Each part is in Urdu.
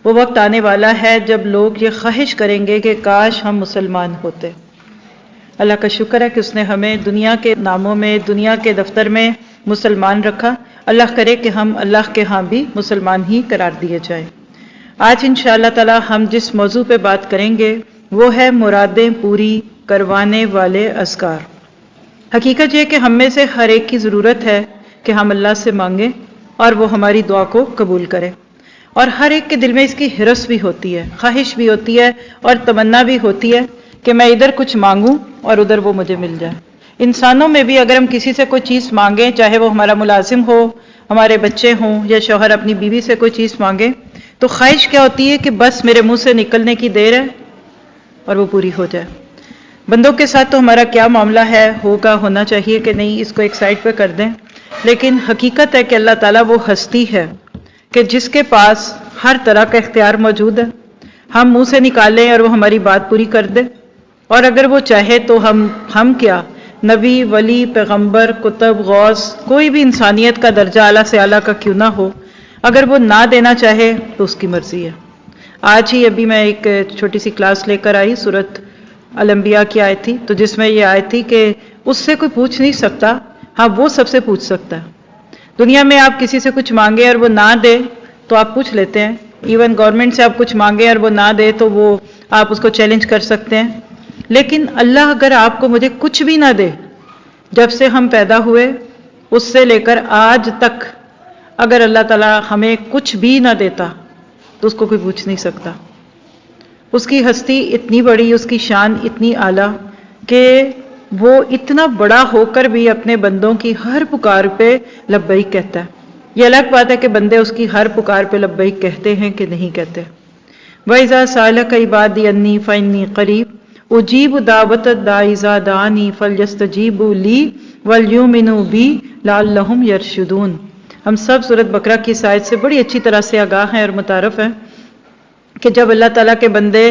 وہ وقت آنے والا ہے جب لوگ یہ خواہش کریں گے کہ کاش ہم مسلمان ہوتے۔ اللہ کا شکر ہے کہ اس نے ہمیں دنیا کے ناموں میں، دنیا کے دفتر میں مسلمان رکھا۔ اللہ کرے کہ ہم اللہ کے ہاں بھی مسلمان ہی قرار دیے جائیں۔ آج انشاءاللہ تعالی ہم جس موضوع پہ بات کریں گے وہ ہے مرادیں پوری کروانے والے اذکار۔ حقیقت یہ کہ ہم میں سے ہر ایک کی ضرورت ہے کہ ہم اللہ سے مانگیں اور وہ ہماری دعا کو قبول کرے، اور ہر ایک کے دل میں اس کی ہرس بھی ہوتی ہے، خواہش بھی ہوتی ہے اور تمنا بھی ہوتی ہے کہ میں ادھر کچھ مانگوں اور ادھر وہ مجھے مل جائے۔ انسانوں میں بھی اگر ہم کسی سے کوئی چیز مانگیں، چاہے وہ ہمارا ملازم ہو، ہمارے بچے ہوں، یا شوہر اپنی بیوی سے کوئی چیز مانگے، تو خواہش کیا ہوتی ہے کہ بس میرے منہ سے نکلنے کی دیر ہے اور وہ پوری ہو جائے۔ بندوں کے ساتھ تو ہمارا کیا معاملہ ہے، ہونا چاہیے کہ نہیں، اس کو ایک سائڈ پہ کر دیں، لیکن حقیقت ہے کہ اللہ تعالیٰ وہ ہستی ہے کہ جس کے پاس ہر طرح کا اختیار موجود ہے۔ ہم منہ سے نکالیں اور وہ ہماری بات پوری کر دے، اور اگر وہ چاہے تو ہم کیا، نبی، ولی، پیغمبر، کتب، غوث، کوئی بھی انسانیت کا درجہ اعلیٰ سے اعلیٰ کا کیوں نہ ہو، اگر وہ نہ دینا چاہے تو اس کی مرضی ہے۔ آج ہی ابھی میں ایک چھوٹی سی کلاس لے کر آئی، سورۃ الانبیاء کی آیت تھی، تو جس میں یہ آیت تھی کہ اس سے کوئی پوچھ نہیں سکتا، ہاں وہ سب سے پوچھ سکتا ہے۔ دنیا میں آپ کسی سے کچھ مانگے اور وہ نہ دے تو آپ پوچھ لیتے ہیں، ایون گورنمنٹ سے آپ کچھ مانگے اور وہ نہ دے تو وہ آپ اس کو چیلنج کر سکتے ہیں، لیکن اللہ اگر آپ کو مجھے کچھ بھی نہ دے، جب سے ہم پیدا ہوئے اس سے لے کر آج تک، اگر اللہ تعالیٰ ہمیں کچھ بھی نہ دیتا تو اس کو کوئی پوچھ نہیں سکتا۔ اس کی ہستی اتنی بڑی، اس کی شان اتنی اعلیٰ کہ وہ اتنا بڑا ہو کر بھی اپنے بندوں کی ہر پکار پہ لبیک کہتا ہے۔ یہ الگ بات ہے کہ بندے اس کی ہر پکار پہ لبیک کہتے ہیں کہ نہیں کہتے۔ وَإِذَا سَأَلَكَ عِبَادِي عَنِّي فَإِنِّي قَرِيبٌ أُجِيبُ دَعْوَةَ الدَّاعِ إِذَا دَعَانِ فَلْيَسْتَجِيبُوا لِي وَلْيُؤْمِنُوا بِي لَعَلَّهُمْ يَرْشُدُونَ۔ ہم سب سورۃ بقرہ کی اس آیت سے بڑی اچھی طرح سے آگاہ ہیں اور متعارف ہیں کہ جب اللہ تعالیٰ کے بندے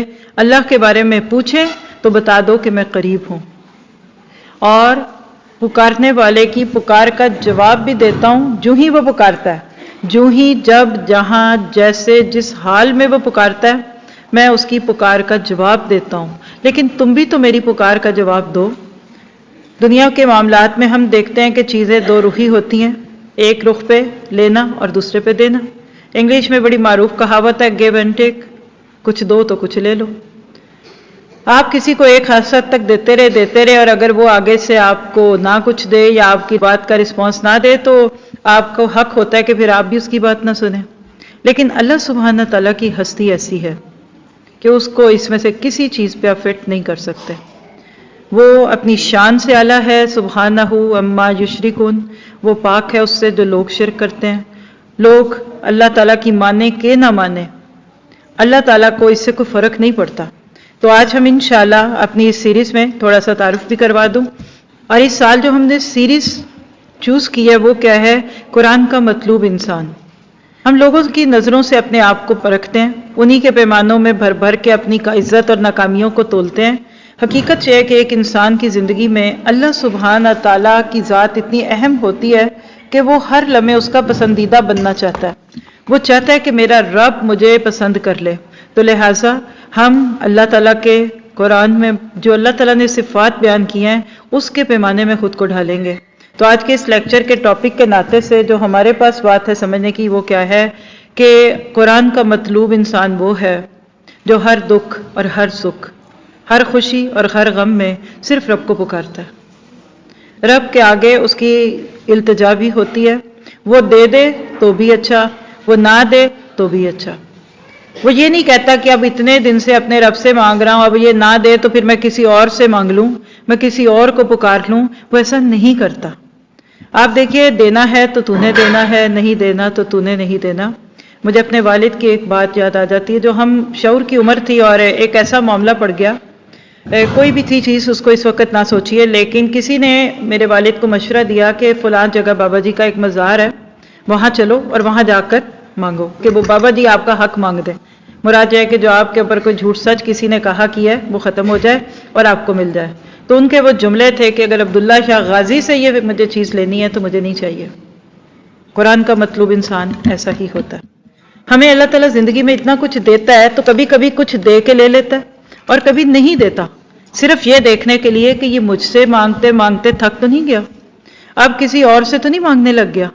اللہ کے بارے میں پوچھیں تو بتا دو کہ میں قریب ہوں، اور پکارنے والے کی پکار کا جواب بھی دیتا ہوں جو ہی وہ پکارتا ہے، جو ہی، جب، جہاں، جیسے، جس حال میں وہ پکارتا ہے، میں اس کی پکار کا جواب دیتا ہوں، لیکن تم بھی تو میری پکار کا جواب دو۔ دنیا کے معاملات میں ہم دیکھتے ہیں کہ چیزیں دو رخی ہوتی ہیں، ایک رخ پہ لینا اور دوسرے پہ دینا۔ انگلش میں بڑی معروف کہاوت ہے، گیو اینڈ ٹیک، کچھ دو تو کچھ لے لو۔ آپ کسی کو ایک حد تک دیتے رہے اور اگر وہ آگے سے آپ کو نہ کچھ دے یا آپ کی بات کا رسپانس نہ دے تو آپ کو حق ہوتا ہے کہ پھر آپ بھی اس کی بات نہ سنیں، لیکن اللہ سبحانہ تعالیٰ کی ہستی ایسی ہے کہ اس کو اس میں سے کسی چیز پہ آپ فٹ نہیں کر سکتے۔ وہ اپنی شان سے اعلیٰ ہے، سبحانہ عما یشرکون، وہ پاک ہے اس سے جو لوگ شرک کرتے ہیں۔ لوگ اللہ تعالیٰ کی مانے کہ نہ مانے، اللہ تعالیٰ کو اس سے کوئی فرق نہیں پڑتا۔ تو آج ہم انشاءاللہ اپنی اس سیریز میں تھوڑا سا تعارف بھی کروا دوں، اور اس سال جو ہم نے سیریز چوز کی ہے وہ کیا ہے، قرآن کا مطلوب انسان۔ ہم لوگوں کی نظروں سے اپنے آپ کو پرکھتے ہیں، انہی کے پیمانوں میں بھر بھر کے اپنی عزت اور ناکامیوں کو تولتے ہیں۔ حقیقت یہ ہے کہ ایک انسان کی زندگی میں اللہ سبحانہ تعالیٰ کی ذات اتنی اہم ہوتی ہے کہ وہ ہر لمحے اس کا پسندیدہ بننا چاہتا ہے۔ وہ چاہتا ہے کہ میرا رب مجھے پسند کر لے، تو لہٰذا ہم اللہ تعالیٰ کے قرآن میں جو اللہ تعالیٰ نے صفات بیان کی ہیں اس کے پیمانے میں خود کو ڈھالیں گے۔ تو آج کے اس لیکچر کے ٹاپک کے ناطے سے جو ہمارے پاس بات ہے سمجھنے کی وہ کیا ہے کہ قرآن کا مطلوب انسان وہ ہے جو ہر دکھ اور ہر سکھ، ہر خوشی اور ہر غم میں صرف رب کو پکارتا ہے۔ رب کے آگے اس کی التجا بھی ہوتی ہے، وہ دے دے تو بھی اچھا، وہ نہ دے تو بھی اچھا۔ وہ یہ نہیں کہتا کہ اب اتنے دن سے اپنے رب سے مانگ رہا ہوں، اب یہ نہ دے تو پھر میں کسی اور سے مانگ لوں، میں کسی اور کو پکار لوں، وہ ایسا نہیں کرتا۔ آپ دیکھیے، دینا ہے تو تو نے دینا ہے، نہیں دینا تو تو نے نہیں دینا۔ مجھے اپنے والد کی ایک بات یاد آ جاتی ہے، جو ہم شعور کی عمر تھی اور ایک ایسا معاملہ پڑ گیا، کوئی بھی تھی چیز اس کو اس وقت نہ سوچیے، لیکن کسی نے میرے والد کو مشورہ دیا کہ فلاں جگہ بابا جی کا ایک مزار ہے، وہاں چلو اور وہاں جا کر مانگو کہ وہ بابا جی آپ کا حق مانگ دیں۔ مراد یہ ہے کہ جو آپ کے اوپر کوئی جھوٹ سچ کسی نے کہا کیا ہے وہ ختم ہو جائے اور آپ کو مل جائے۔ تو ان کے وہ جملے تھے کہ اگر عبداللہ شاہ غازی سے یہ مجھے چیز لینی ہے تو مجھے نہیں چاہیے۔ قرآن کا مطلوب انسان ایسا ہی ہوتا ہے۔ ہمیں اللہ تعالیٰ زندگی میں اتنا کچھ دیتا ہے تو کبھی کبھی کچھ دے کے لے لیتا ہے اور کبھی نہیں دیتا، صرف یہ دیکھنے کے لیے کہ یہ مجھ سے مانگتے مانگتے تھک تو نہیں گیا، اب کسی اور سے تو نہیں مانگنے لگ گیا۔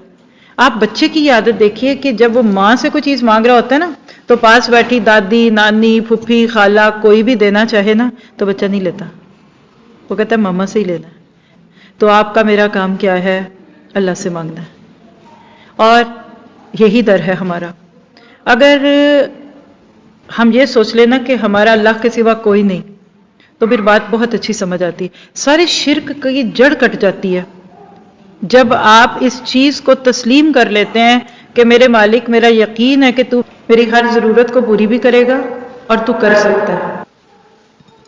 آپ بچے کی عادت دیکھیے کہ جب وہ ماں سے کوئی چیز مانگ رہا ہوتا ہے نا تو پاس بیٹھی دادی، نانی، پھپھی، خالہ کوئی بھی دینا چاہے نا تو بچہ نہیں لیتا، وہ کہتا ہے ماما سے ہی لینا ہے۔ تو آپ کا میرا کام کیا ہے؟ اللہ سے مانگنا ہے، اور یہی در ہے ہمارا۔ اگر ہم یہ سوچ لینا کہ ہمارا اللہ کے سوا کوئی نہیں تو پھر بات بہت اچھی سمجھ آتی ہے، سارے شرک کی جڑ کٹ جاتی ہے جب آپ اس چیز کو تسلیم کر لیتے ہیں کہ میرے مالک، میرا یقین ہے کہ تو میری ہر ضرورت کو پوری بھی کرے گا اور تو کر سکتا ہے۔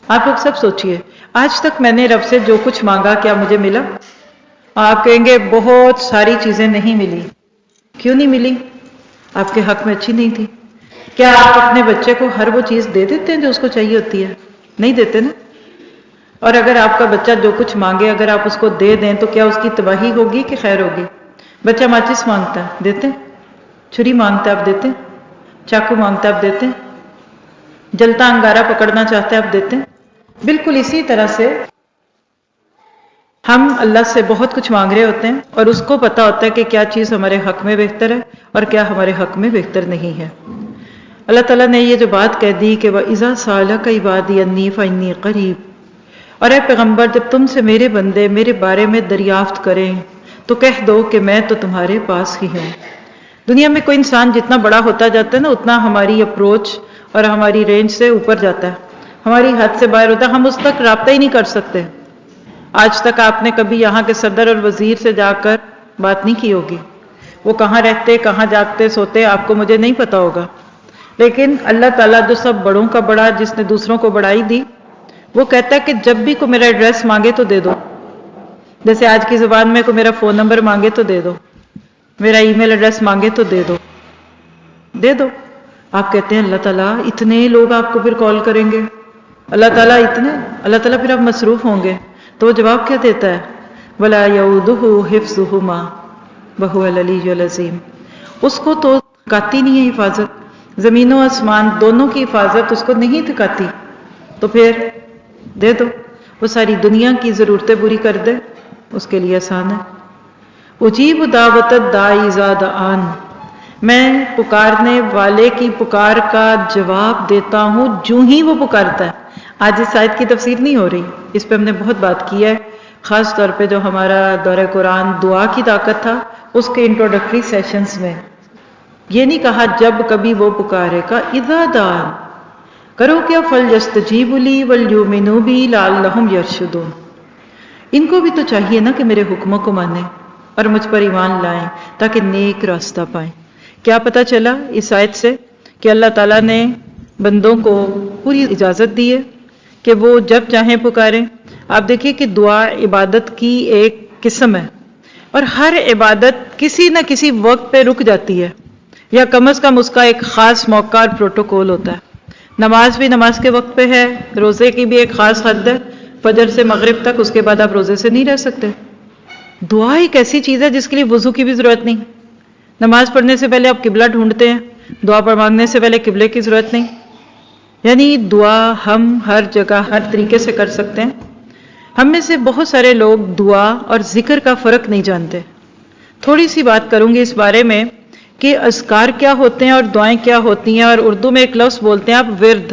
آپ لوگ سب سوچئے، آج تک میں نے رب سے جو کچھ مانگا کیا مجھے ملا؟ آپ کہیں گے بہت ساری چیزیں نہیں ملی۔ کیوں نہیں ملی؟ آپ کے حق میں اچھی نہیں تھی۔ کیا آپ اپنے بچے کو ہر وہ چیز دے دیتے ہیں جو اس کو چاہیے ہوتی ہے؟ نہیں دیتے نا۔ اور اگر آپ کا بچہ جو کچھ مانگے اگر آپ اس کو دے دیں تو کیا اس کی تباہی ہوگی کہ خیر ہوگی؟ بچہ ماچس مانگتا ہے، دیتے ہیں؟ چھری مانگتا ہے، آپ دیتے ہیں؟ چاقو مانگتا ہے، آپ دیتے ہیں؟ جلتا انگارہ پکڑنا چاہتا ہے، آپ دیتے ہیں؟ بالکل اسی طرح سے ہم اللہ سے بہت کچھ مانگ رہے ہوتے ہیں اور اس کو پتا ہوتا ہے کہ کیا چیز ہمارے حق میں بہتر ہے اور کیا ہمارے حق میں بہتر نہیں ہے۔ اللہ تعالیٰ نے یہ جو بات کہہ دی کہ وَإِذَا سَأَلَكَ عِبَادِي عَنِّي فَإِنِّي قَرِيبٌ، اور اے پیغمبر جب تم سے میرے بندے میرے بارے میں دریافت کریں تو کہہ دو کہ میں تو تمہارے پاس ہی ہوں۔ دنیا میں کوئی انسان جتنا بڑا ہوتا جاتا ہے نا اتنا ہماری اپروچ اور ہماری رینج سے اوپر جاتا ہے، ہماری حد سے باہر ہوتا ہے، ہم اس تک رابطہ ہی نہیں کر سکتے۔ آج تک آپ نے کبھی یہاں کے صدر اور وزیر سے جا کر بات نہیں کی ہوگی، وہ کہاں رہتے، کہاں جاگتے سوتے آپ کو مجھے نہیں پتا ہوگا، لیکن اللہ تعالیٰ جو سب بڑوں کا بڑا، جس نے دوسروں کو بڑائی دی، وہ کہتا ہے کہ جب بھی کوئی میرا ایڈریس مانگے تو دے دو۔ جیسے آج کی زبان میں کوئی میرا فون نمبر مانگے تو دے دو، میرا ای میل ایڈریس مانگے تو دے دو، دے دو۔ آپ کہتے ہیں اللہ تعالیٰ اتنے لوگ آپ کو پھر کال کریں گے، اللہ تعالیٰ اتنے، اللہ تعالیٰ پھر آپ مصروف ہوں گے، تو وہ جواب کیا دیتا ہے؟ وَلَا يَؤُودُهُ حِفْظُهُمَا وَهُوَ الْعَلِيُّ الْعَظِيمُ۔ اس کو تو تھکاتی نہیں ہے حفاظت، زمین و آسمان دونوں کی حفاظت اس کو نہیں تھکاتی، تو پھر دے دو، وہ ساری دنیا کی ضرورتیں پوری کر دے، اس کے لیے آسان ہے۔ اجیب دعوت الداعی اذا دعان، میں پکارنے والے کی پکار کا جواب دیتا ہوں جو ہی وہ پکارتا ہے۔ آج اس آیت کی تفسیر نہیں ہو رہی، اس پہ ہم نے بہت بات کی ہے، خاص طور پہ جو ہمارا دورہ قرآن دعا کی طاقت تھا اس کے انٹروڈکٹری سیشنز میں یہ نہیں کہا جب کبھی وہ پکارے گا، اذا دعان، کرو کیا فَلْيَسْتَجِيبُوا لِي وَلْيُؤْمِنُوا بِي لَعَلَّهُمْ يَرْشُدُونَ، ان کو بھی تو چاہیے نا کہ میرے حکموں کو مانیں اور مجھ پر ایمان لائیں تاکہ نیک راستہ پائیں۔ کیا پتہ چلا اس آیت سے کہ اللہ تعالیٰ نے بندوں کو پوری اجازت دی ہے کہ وہ جب چاہیں پکاریں۔ آپ دیکھیے کہ دعا عبادت کی ایک قسم ہے اور ہر عبادت کسی نہ کسی وقت پہ رک جاتی ہے یا کم از کم اس کا ایک خاص موقع اور پروٹوکول ہوتا ہے۔ نماز بھی نماز کے وقت پہ ہے، روزے کی بھی ایک خاص حد ہے، فجر سے مغرب تک، اس کے بعد آپ روزے سے نہیں رہ سکتے۔ دعا ایک ایسی چیز ہے جس کے لیے وضو کی بھی ضرورت نہیں، نماز پڑھنے سے پہلے آپ قبلہ ڈھونڈتے ہیں، دعا پر مانگنے سے پہلے قبلے کی ضرورت نہیں، یعنی دعا ہم ہر جگہ ہر طریقے سے کر سکتے ہیں۔ ہم میں سے بہت سارے لوگ دعا اور ذکر کا فرق نہیں جانتے۔ تھوڑی سی بات کروں گی اس بارے میں کہ اذکار کیا ہوتے ہیں اور دعائیں کیا ہوتی ہیں، اور اردو میں ایک لفظ بولتے ہیں آپ ورد،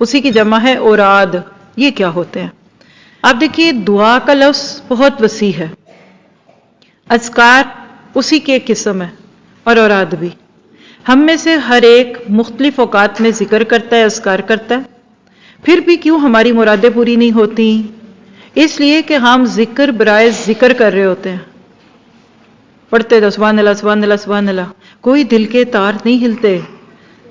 اسی کی جمع ہے اوراد، یہ کیا ہوتے ہیں؟ آپ دیکھیے دعا کا لفظ بہت وسیع ہے، اذکار اسی کی ایک قسم ہے اور اوراد بھی۔ ہم میں سے ہر ایک مختلف اوقات میں ذکر کرتا ہے، اذکار کرتا ہے، پھر بھی کیوں ہماری مرادیں پوری نہیں ہوتی؟ اس لیے کہ ہم ذکر برائے ذکر کر رہے ہوتے ہیں، پڑھتے تو سبحان اللہ سبحان اللہ سبحان اللہ، کوئی دل کے تار نہیں ہلتے،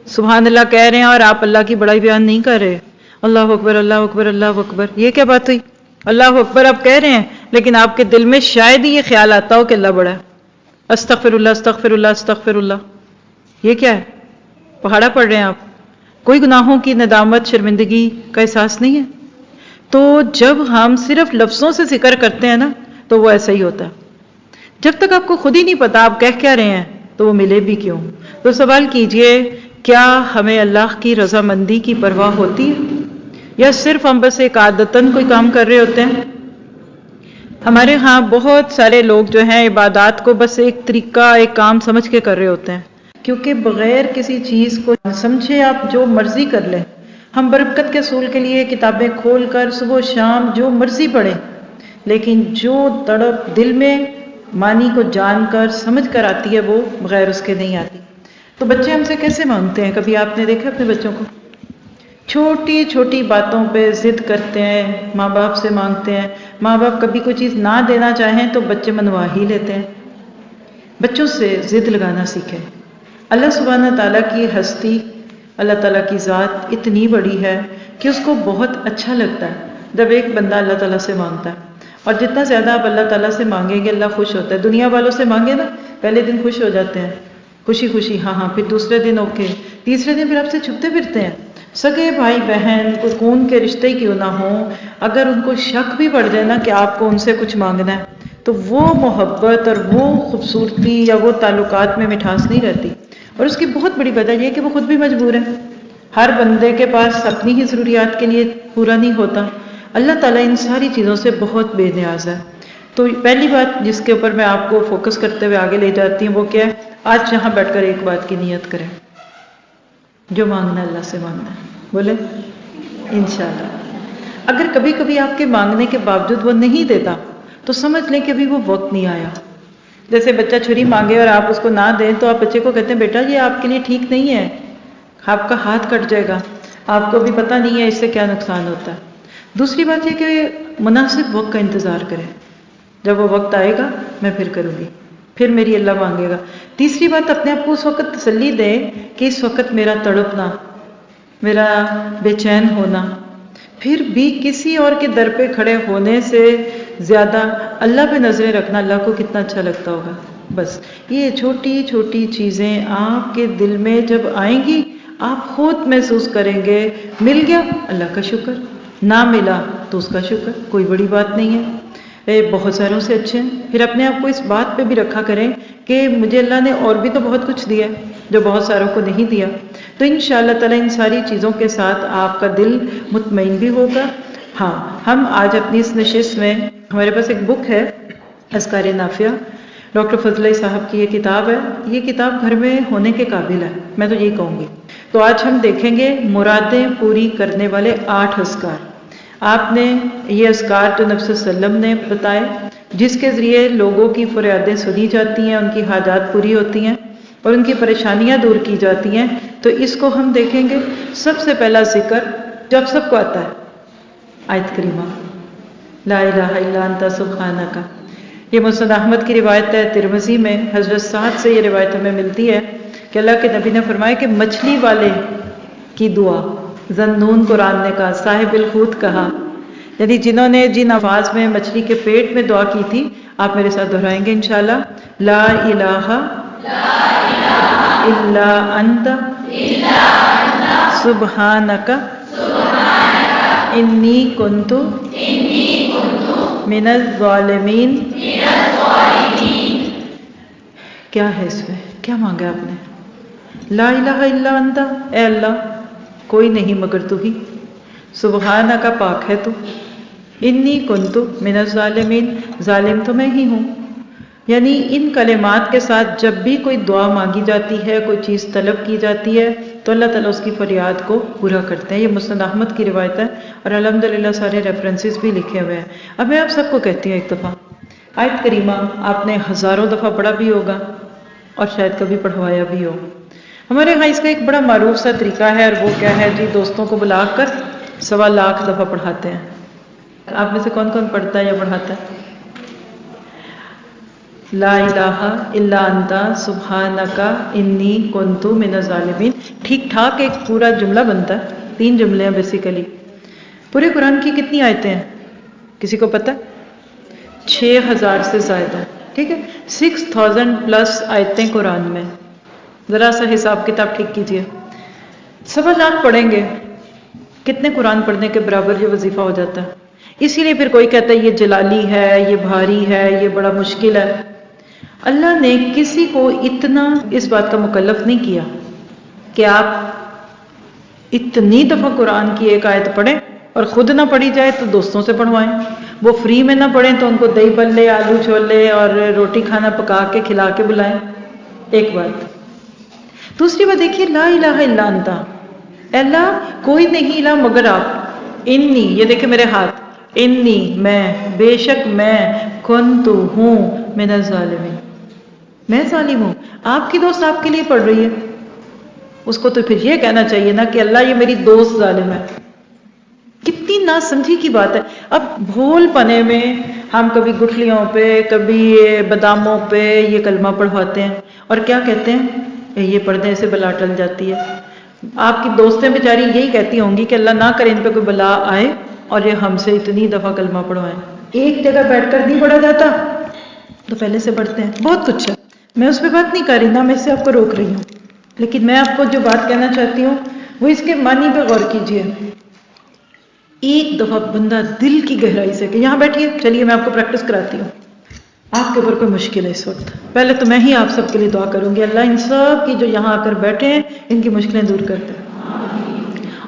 سبحان اللہ کہہ رہے ہیں اور آپ اللہ کی بڑائی بیان نہیں کر رہے، اللہ اکبر اللہ اکبر اللہ اکبر، یہ کیا بات ہوئی؟ اللہ اکبر آپ کہہ رہے ہیں لیکن آپ کے دل میں شاید ہی یہ خیال آتا ہو کہ اللہ بڑا ہے، استغفر اللہ استغفر اللہ استغفر اللہ، یہ کیا ہے؟ پہاڑا پڑھ رہے ہیں آپ، کوئی گناہوں کی ندامت شرمندگی کا احساس نہیں ہے؟ تو جب ہم صرف لفظوں سے ذکر کرتے ہیں نا تو وہ ایسا ہی ہوتا ہے، جب تک آپ کو خود ہی نہیں پتا آپ کہہ کیا رہے ہیں تو وہ ملے بھی کیوں؟ تو سوال کیجئے کیا ہمیں اللہ کی رضامندی کی پرواہ ہوتی ہے یا صرف ہم بس ایک عادتاً کوئی کام کر رہے ہوتے ہیں؟ ہمارے ہاں بہت سارے لوگ جو ہیں عبادات کو بس ایک طریقہ ایک کام سمجھ کے کر رہے ہوتے ہیں، کیونکہ بغیر کسی چیز کو سمجھے آپ جو مرضی کر لیں۔ ہم برکت کے اصول کے لیے کتابیں کھول کر صبح و شام جو مرضی پڑھیں، لیکن جو تڑپ دل میں معنی کو جان کر سمجھ کر آتی ہے وہ بغیر اس کے نہیں آتی۔ تو بچے ہم سے کیسے مانگتے ہیں؟ کبھی آپ نے دیکھا اپنے بچوں کو؟ چھوٹی چھوٹی باتوں پہ ضد کرتے ہیں، ماں باپ سے مانگتے ہیں۔ ماں باپ کبھی کوئی چیز نہ دینا چاہیں تو بچے منوا ہی لیتے ہیں۔ بچوں سے ضد لگانا سیکھیں۔ اللہ سبحانہ تعالیٰ کی ہستی، اللہ تعالیٰ کی ذات اتنی بڑی ہے کہ اس کو بہت اچھا لگتا ہے جب ایک بندہ اللہ تعالیٰ سے مانگتا ہے، اور جتنا زیادہ آپ اللہ تعالیٰ سے مانگیں گے اللہ خوش ہوتا ہے۔ دنیا والوں سے مانگے نا، پہلے دن خوش ہو جاتے ہیں، خوشی خوشی ہاں ہاں، پھر دوسرے دن اوکے، تیسرے دن پھر آپ سے چھپتے پھرتے ہیں۔ سگے بھائی بہن کوئی خون کے رشتے کیوں نہ ہوں، اگر ان کو شک بھی پڑ جائے نا کہ آپ کو ان سے کچھ مانگنا ہے تو وہ محبت اور وہ خوبصورتی یا وہ تعلقات میں مٹھاس نہیں رہتی۔ اور اس کی بہت بڑی وجہ یہ ہے کہ وہ خود بھی مجبور ہے۔ ہر بندے کے پاس اپنی ہی ضروریات کے لیے پورا نہیں ہوتا۔ اللہ تعالیٰ ان ساری چیزوں سے بہت بے نیاز ہے۔ تو پہلی بات جس کے اوپر میں آپ کو فوکس کرتے ہوئے آگے لے جاتی ہوں وہ کیا ہے؟ آج یہاں بیٹھ کر ایک بات کی نیت کریں، جو مانگنا اللہ سے مانگنا ہے، بولے انشاءاللہ۔ اگر کبھی کبھی آپ کے مانگنے کے باوجود وہ نہیں دیتا تو سمجھ لیں کہ ابھی وہ وقت نہیں آیا۔ جیسے بچہ چھری مانگے اور آپ اس کو نہ دیں تو آپ بچے کو کہتے ہیں بیٹا یہ آپ کے لیے ٹھیک نہیں ہے، آپ کا ہاتھ کٹ جائے گا، آپ کو بھی پتہ نہیں ہے اس سے کیا نقصان ہوتا ہے۔ دوسری بات یہ کہ مناسب وقت کا انتظار کریں، جب وہ وقت آئے گا میں پھر کروں گی، پھر میری اللہ مانگے گا۔ تیسری بات اپنے آپ کو اس وقت تسلی دیں کہ اس وقت میرا تڑپنا، میرا بے چین ہونا، پھر بھی کسی اور کے در پہ کھڑے ہونے سے زیادہ اللہ پہ نظریں رکھنا اللہ کو کتنا اچھا لگتا ہوگا۔ بس یہ چھوٹی چھوٹی چیزیں آپ کے دل میں جب آئیں گی آپ خود محسوس کریں گے، مل گیا اللہ کا شکر، نہ ملا تو اس کا شکر، کوئی بڑی بات نہیں ہے، بہت ساروں سے اچھے ہیں۔ پھر اپنے آپ کو اس بات پہ بھی رکھا کریں کہ مجھے اللہ نے اور بھی تو بہت کچھ دیا ہے جو بہت ساروں کو نہیں دیا۔ تو انشاءاللہ تعالیٰ ان ساری چیزوں کے ساتھ آپ کا دل مطمئن بھی ہوگا۔ ہاں، ہم آج اپنی اس نشست میں ہمارے پاس ایک بک ہے اذکار نافعہ، ڈاکٹر فضل علی صاحب کی یہ کتاب ہے۔ یہ کتاب گھر میں ہونے کے قابل ہے، میں تو یہی کہوں گی۔ تو آج ہم دیکھیں گے مرادیں پوری کرنے والے 8 اذکار۔ آپ نے یہ اذکار جو نبی صلی اللہ علیہ وسلم نے بتائے، جس کے ذریعے لوگوں کی فریادیں سنی جاتی ہیں، ان کی حاجات پوری ہوتی ہیں اور ان کی پریشانیاں دور کی جاتی ہیں، تو اس کو ہم دیکھیں گے۔ سب سے پہلا ذکر جو آپ سب کو آتا ہے، آیت کریمہ لا الہ الا انت سبحانک۔ یہ مسند احمد کی روایت ہے، ترمذی میں حضرت سعد سے یہ روایت ہمیں ملتی ہے کہ اللہ کے نبی نے فرمایا کہ مچھلی والے کی دعا، ذنون قرآن نے کہا، صاحب الحوت کہا، یعنی جنہوں نے جن آواز میں مچھلی کے پیٹ میں دعا کی تھی، آپ میرے ساتھ دہرائیں گے انشاءاللہ۔ لا الہ الا انت سبحانک انی کنت من الظالمین۔ کیا ہے اس میں؟ کیا مانگا آپ نے؟ لا الہ الا انت، اے اللہ کوئی نہیں مگر تو ہی، سبحانک پاک ہے تو، انی کنت من الظالمین، ظالم تو میں ہی ہوں۔ یعنی ان کلمات کے ساتھ جب بھی کوئی دعا مانگی جاتی ہے، کوئی چیز طلب کی جاتی ہے تو اللہ تعالیٰ اس کی فریاد کو پورا کرتے ہیں۔ یہ مسند احمد کی روایت ہے اور الحمدللہ سارے ریفرنسز بھی لکھے ہوئے ہیں۔ اب میں آپ سب کو کہتی ہوں ایک دفعہ آیت کریمہ آپ نے ہزاروں دفعہ پڑھا بھی ہوگا اور شاید کبھی پڑھوایا بھی ہو۔ ہمارے یہاں اس کا ایک بڑا معروف سا طریقہ ہے، اور وہ کیا ہے جی، دوستوں کو بلا کر 1.25 لاکھ دفعہ پڑھاتے ہیں۔ آپ میں سے کون کون پڑھتا ہے یا پڑھاتا ہے؟ لا الہ الا انت سبحانک انی کنت من الظالمین۔ ٹھیک ٹھاک ایک پورا جملہ بنتا ہے، 3 جملے ہیں بیسیکلی۔ پورے قرآن کی کتنی آیتیں ہیں کسی کو پتہ؟ 6000 سے زائد ہے، ٹھیک ہے، 6000 پلس آیتیں قرآن میں۔ ذرا سا حساب کتاب ٹھیک کیجئے، 1.25 لاکھ پڑھیں گے، کتنے قرآن پڑھنے کے برابر یہ وظیفہ ہو جاتا ہے۔ اسی لیے پھر کوئی کہتا ہے یہ جلالی ہے، یہ بھاری ہے، یہ بڑا مشکل ہے۔ اللہ نے کسی کو اتنا اس بات کا مکلف نہیں کیا کہ آپ اتنی دفعہ قرآن کی ایک آیت پڑھیں اور خود نہ پڑھی جائے تو دوستوں سے پڑھوائیں، وہ فری میں نہ پڑھیں تو ان کو دہی بھلے آلو چھولے اور روٹی کھانا پکا کے کھلا کے بلائیں. ایک بات. دوسری بات دیکھیے، لا الہ الا انت، اللہ کوئی نہیں الہ مگر آپ. انی، یہ دیکھیں میرے ہاتھ، انی میں، بے شک میں، کنت ہوں من الظالمین، میں ظالم ہوں. آپ کی دوست آپ کے لیے پڑھ رہی ہے، اس کو تو پھر یہ کہنا چاہیے نا کہ اللہ یہ میری دوست ظالم ہے. کتنی ناسمجھی کی بات ہے. اب بھول پنے میں ہم کبھی گٹھلیوں پہ، کبھی باداموں پہ یہ کلمہ پڑھواتے ہیں اور کیا کہتے ہیں، یہ پڑھنے سے بلا ٹل جاتی ہے. آپ کی دوستیں بیچاری یہی کہتی ہوں گی کہ اللہ نہ کرے ان پہ کوئی بلا آئے اور یہ ہم سے اتنی دفعہ کلمہ پڑھوائیں. ایک جگہ بیٹھ کر نہیں پڑھا جاتا تو پہلے سے پڑھتے ہیں. بہت کچھ ہے، میں اس پہ بات نہیں کر رہی، نہ میں اس سے آپ کو روک رہی ہوں، لیکن میں آپ کو جو بات کہنا چاہتی ہوں وہ اس کے معنی پہ غور کیجئے. ایک دفعہ بندہ دل کی گہرائی سے کہ یہاں بیٹھیے، چلیے میں آپ کو پریکٹس کراتی ہوں. آپ کے اوپر کوئی مشکل ہے اس وقت، پہلے تو میں ہی آپ سب کے لیے دعا کروں گی، اللہ ان سب کی جو یہاں آ کر بیٹھے ہیں ان کی مشکلیں دور کر دے،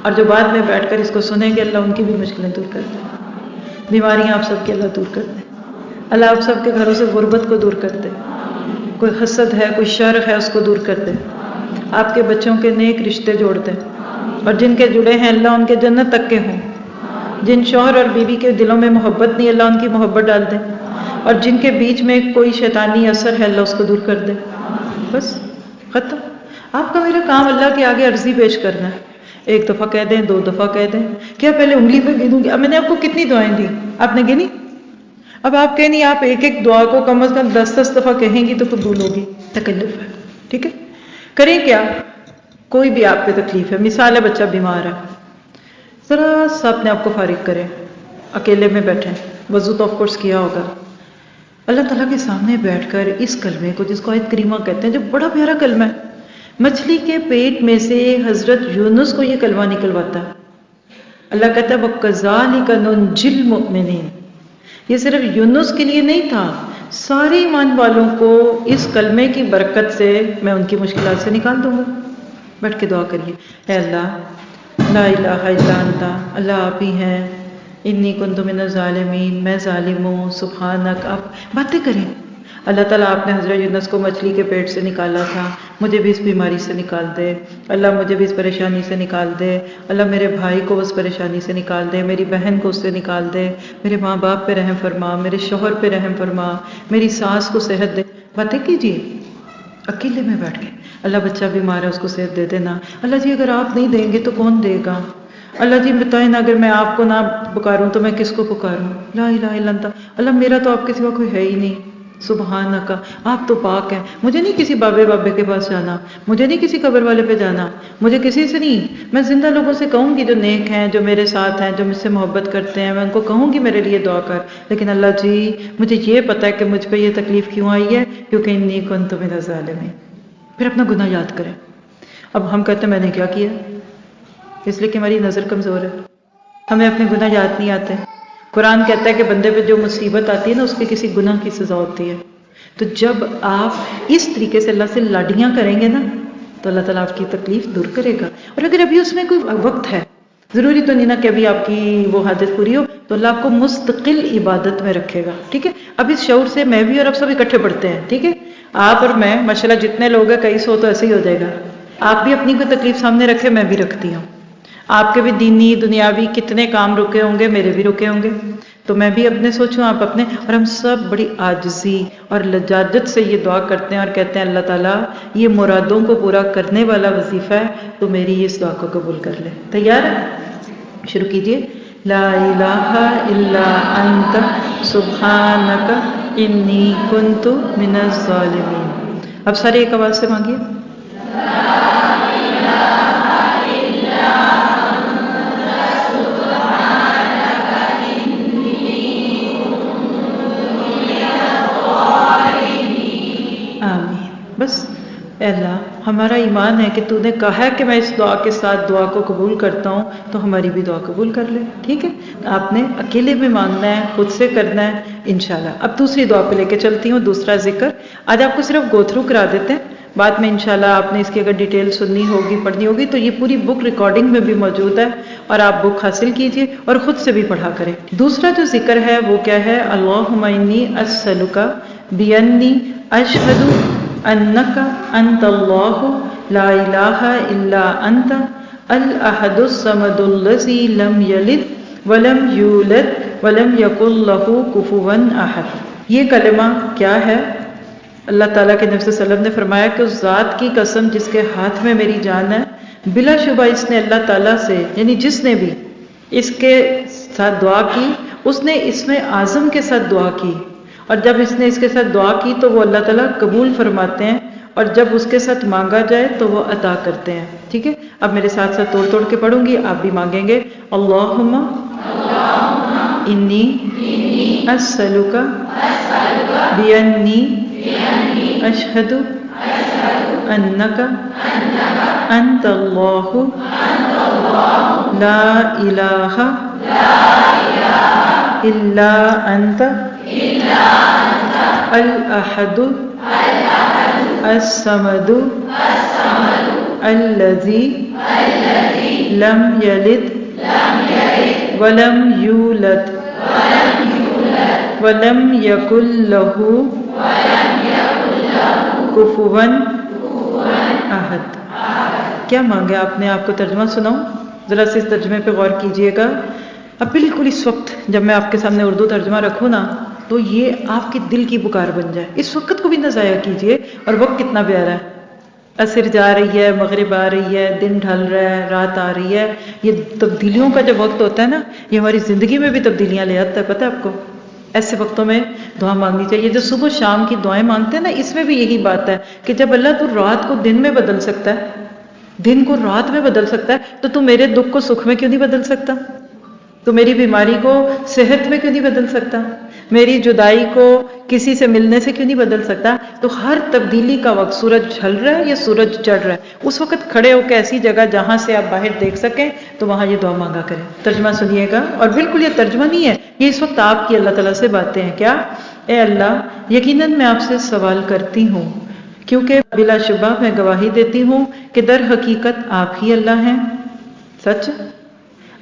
اور جو بعد میں بیٹھ کر اس کو سنیں گے اللہ ان کی بھی مشکلیں دور کر دے. بیماریاں آپ سب کی اللہ دور کر دے. اللہ آپ سب کے گھروں سے غربت کو دور کر دے. کوئی حسد ہے، کوئی شر ہے، اس کو دور کر دے. آپ کے بچوں کے نیک رشتے جوڑ دے، اور جن کے جڑے ہیں اللہ ان کے جنت تک کے ہوں. جن شوہر اور بیوی کے دلوں میں محبت نہیں، اللہ ان کی محبت ڈال دے، اور جن کے بیچ میں کوئی شیطانی اثر ہے اللہ اس کو دور کر دے. بس ختم. آپ کا میرا کام اللہ کے آگے عرضی پیش کرنا ہے. ایک دفعہ کہہ دیں، دو دفعہ کہہ دیں، کیا پہلے انگلی پہ گنوں گی؟ اب میں نے آپ کو کتنی دعائیں دی، آپ نے گنی؟ اب آپ کہیں نہیں، آپ ایک ایک دعا کو کم از کم 10 دفعہ کہیں گی تو قبول ہوگی. تکلف ہے، ٹھیک ہے. کریں کیا؟ کوئی بھی آپ پہ تکلیف ہے، مثال ہے بچہ بیمار ہے، ذرا سا اپنے آپ کو فارغ کریں، اکیلے میں بیٹھیں، وضو تو آف کورس کیا ہوگا، اللہ تعالیٰ کے سامنے بیٹھ کر اس کلمے کو، جس کو آیت کریمہ کہتے ہیں، جو بڑا پیارا کلمہ ہے، مچھلی کے پیٹ میں سے حضرت یونس کو یہ کلمہ نکلواتا ہے. اللہ کہتا ہے وَكَذَلِكَ نُنْجِي الْمُؤْمِنِينَ. یہ صرف یونس کے لیے نہیں تھا، سارے ایمان والوں کو اس کلمے کی برکت سے میں ان کی مشکلات سے نکال دوں گا. بیٹھ کے دعا کریے، اے اللہ لا الہ الا انت، اللہ آپ ہی ہیں، انی کنت من الظالمین، میں ظالم ہوں، سبحانک. آپ باتیں کریں. اللہ تعالیٰ آپ نے حضرت یونس کو مچھلی کے پیٹ سے نکالا تھا، مجھے بھی اس بیماری سے نکال دے، اللہ مجھے بھی اس پریشانی سے نکال دے، اللہ میرے بھائی کو اس پریشانی سے نکال دے، میری بہن کو اس سے نکال دے، میرے ماں باپ پہ رحم فرما، میرے شوہر پہ رحم فرما، میری ساس کو صحت دے. باتیں کیجیے اکیلے میں بیٹھ کے. اللہ بچہ بیمار ہے، اس کو صحت دے دینا. اللہ جی اگر آپ نہیں دیں گے تو کون دے گا؟ اللہ جی بتائیں نا، اگر میں آپ کو نہ پکاروں تو میں کس کو پکاروں؟ لا الہ الا انت. اللہ میرا تو آپ کے سوا کوئی ہے ہی نہیں، سبحانک، آپ تو پاک ہیں. مجھے نہیں کسی بابے کے پاس جانا، مجھے نہیں کسی قبر والے پہ جانا، مجھے کسی سے نہیں. میں زندہ لوگوں سے کہوں گی جو نیک ہیں، جو میرے ساتھ ہیں، جو مجھ سے محبت کرتے ہیں، میں ان کو کہوں گی میرے لیے دعا کر. لیکن اللہ جی مجھے یہ پتہ ہے کہ مجھ پہ یہ تکلیف کیوں آئی ہے، کیونکہ انی کنت من الظالمین. پھر اپنا گناہ یاد کریں. اب ہم کہتے ہیں میں نے کیا کیا، اس لیے کہ ہماری نظر کمزور ہے، ہمیں اپنے گناہ یاد نہیں آتے. قرآن کہتا ہے کہ بندے پہ جو مصیبت آتی ہے نا، اس کے کسی گناہ کی سزا ہوتی ہے. تو جب آپ اس طریقے سے اللہ سے لاڈیاں کریں گے نا تو اللہ تعالیٰ آپ کی تکلیف دور کرے گا. اور اگر ابھی اس میں کوئی وقت ہے، ضروری تو نہیں نا کہ ابھی آپ کی وہ حاجت پوری ہو، تو اللہ آپ کو مستقل عبادت میں رکھے گا. ٹھیک ہے. اب اس شعور سے میں بھی اور آپ سب اکٹھے پڑھتے ہیں. ٹھیک ہے. آپ اور میں ماشاءاللہ جتنے لوگ ہیں، کئی سو تو ایسے ہی ہو جائے گا. آپ بھی اپنی کوئی تکلیف سامنے رکھے، میں بھی رکھتی ہوں. آپ کے بھی دینی دنیاوی کتنے کام رکے ہوں گے، میرے بھی رکے ہوں گے. تو میں بھی اپنے سوچوں، آپ اپنے، اور ہم سب بڑی عاجزی اور لجاجت سے یہ دعا کرتے ہیں اور کہتے ہیں اللہ تعالیٰ یہ مرادوں کو پورا کرنے والا وظیفہ ہے، تو میری اس دعا کو قبول کر لے. تیار ہے؟ شروع کیجئے. لا الہ الا انت سبحانک انی کنت من الظالمین. اب سارے ایک آواز سے مانگیے. بس اے اللہ ہمارا ایمان ہے کہ تو نے کہا ہے کہ میں اس دعا کے ساتھ دعا کو قبول کرتا ہوں، تو ہماری بھی دعا قبول کر لے. ٹھیک ہے. آپ نے اکیلے میں مانگنا ہے، خود سے کرنا ہے. انشاءاللہ. اب دوسری دعا پہ لے کے چلتی ہوں. دوسرا ذکر آج آپ کو صرف گو تھرو کرا دیتے ہیں، بعد میں انشاءاللہ آپ نے اس کی اگر ڈیٹیل سننی ہوگی پڑھنی ہوگی تو یہ پوری بک ریکارڈنگ میں بھی موجود ہے، اور آپ بک حاصل کیجئے اور خود سے بھی پڑھا کریں. دوسرا جو ذکر ہے وہ کیا ہے؟ اللہم انی اسألک بانی اشہد انک انت اللہ لا الہ الا انت الاحد الصمد الذی لم یلد ولم یولد ولم یکن لہ کفوا احد. یہ کلمہ کیا ہے؟ اللہ تعالیٰ کے نبی صلی اللہ علیہ وسلم نے فرمایا کہ اس ذات کی قسم جس کے ہاتھ میں میری جان ہے، بلا شبہ اس نے اللہ تعالیٰ سے، یعنی جس نے بھی اس کے ساتھ دعا کی، اس نے اسم اعظم کے ساتھ دعا کی، اور جب اس نے اس کے ساتھ دعا کی تو وہ اللہ تعالیٰ قبول فرماتے ہیں، اور جب اس کے ساتھ مانگا جائے تو وہ عطا کرتے ہیں. ٹھیک ہے، اب میرے ساتھ ساتھ توڑ توڑ کے پڑھوں گی، آپ بھی مانگیں گے. اللہم انی اسألک بانی اشہد انک انت اللہ لا الہ الا انت الاحد الصمد الذی لم یلد ولم یولد ولم یکن لہ کفوا احد. کیا مانگے آپ نے؟ آپ کو ترجمہ سناؤں؟ ذرا سے اس ترجمے پہ غور کیجئے گا. اب بالکل اس وقت جب میں آپ کے سامنے اردو ترجمہ رکھوں نا تو یہ آپ کے دل کی پکار بن جائے. اس وقت کو بھی نہ ضائع کیجئے. اور وقت کتنا پیارا ہے، عصر جا رہی ہے، مغرب آ رہی ہے، دن ڈھل رہا ہے، رات آ رہی ہے. یہ تبدیلیوں کا جب وقت ہوتا ہے نا، یہ ہماری زندگی میں بھی تبدیلیاں لے آتا ہے. پتہ ہے آپ کو؟ ایسے وقتوں میں دعا مانگنی چاہیے. جو صبح شام کی دعائیں مانگتے ہیں نا، اس میں بھی یہی بات ہے کہ جب اللہ تو رات کو دن میں بدل سکتا ہے، دن کو رات میں بدل سکتا ہے، تو میرے دکھ کو سکھ میں کیوں نہیں بدل سکتا؟ تو میری بیماری کو صحت میں کیوں نہیں بدل سکتا؟ میری جدائی کو کسی سے ملنے سے کیوں نہیں بدل سکتا؟ تو ہر تبدیلی کا وقت، سورج ڈھل رہا ہے یا سورج چڑھ رہا ہے، اس وقت کھڑے ہو کے ایسی جگہ جہاں سے آپ باہر دیکھ سکیں تو وہاں یہ دعا مانگا کریں. ترجمہ سنیے گا. اور بالکل یہ ترجمہ نہیں ہے، یہ اس وقت آپ کی اللہ تعالیٰ سے باتیں ہیں. کیا؟ اے اللہ، یقیناً میں آپ سے سوال کرتی ہوں کیونکہ بلا شبہ میں گواہی دیتی ہوں کہ در حقیقت آپ ہی اللہ ہیں. سچ،